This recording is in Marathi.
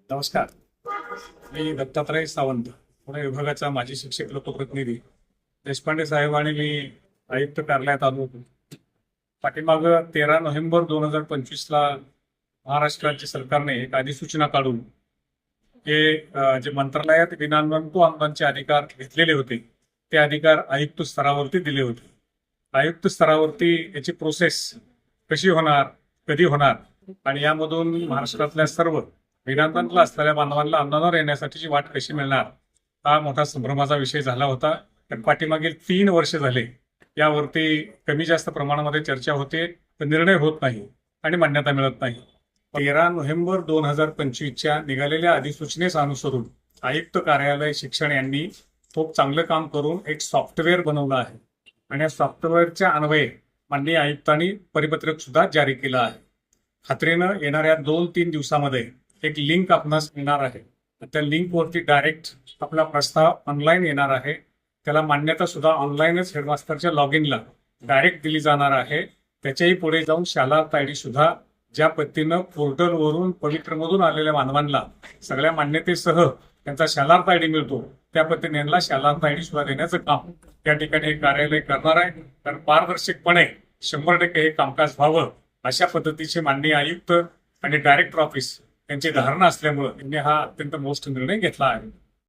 नमस्कार. मी दत्तात्रय सावंत, पुणे विभागाचा माजी शिक्षक लोकप्रतिनिधी. देशपांडे साहेब आणि मी आयुक्त कार्यालयात आलो होतो. पाठीमाग 13 नोव्हेंबर 2025 महाराष्ट्र राज्य सरकारने एक अधिसूचना काढून जे मंत्रालयात विनानंत अनुदानचे अधिकार घेतलेले होते ते अधिकार आयुक्त स्तरावरती दिले होते. आयुक्त स्तरावरती याची प्रोसेस कशी होणार, कधी होणार आणि यामधून महाराष्ट्रातल्या सर्व विनानंतला असलेल्या बांधवांना अनुदानावर येण्यासाठीची वाट कशी मिळणार, हा मोठा संभ्रमाचा विषय झाला होता. तर पाठीमागील 3 वर्ष झाले यावरती कमी जास्त प्रमाणामध्ये चर्चा होते, पण निर्णय होत नाही आणि मान्यता मिळत नाही. 13 नोव्हेंबर 2025 निघालेल्या अधिसूचनेस अनुसरून आयुक्त कार्यालय शिक्षण यांनी खूप चांगलं काम करून एक सॉफ्टवेअर बनवलं आहे आणि या सॉफ्टवेअरच्या अन्वये माननीय आयुक्तांनी परिपत्रक सुद्धा जारी केलं आहे. खात्रीनं येणाऱ्या 2-3 दिवसामध्ये एक लिंक आपणास मिळणार आहे. त्या लिंकवरती डायरेक्ट आपला प्रस्ताव ऑनलाईन येणार आहे. त्याला मान्यता सुद्धा ऑनलाईनच हेडमास्टरच्या लॉग इनला डायरेक्ट दिली जाणार आहे. त्याच्याही पुढे जाऊन शालार्थ आयडी सुद्धा ज्या पद्धतीनं पोर्टलवरून पवित्रमधून आलेल्या मानवांना सगळ्या मान्यतेसह त्यांचा शालार्थ आयडी मिळतो, त्या पद्धतीने यांना शालार्थ आयडी सुद्धा देण्याचं काम या ठिकाणी हे कार्यालय करणार आहे. तर पारदर्शकपणे 100% हे कामकाज व्हावं अशा पद्धतीचे माननीय आयुक्त आणि डायरेक्टर ऑफिस यांची धारणा असल्यामुळे त्यांनी हा अत्यंत मोठा निर्णय घेतला आहे.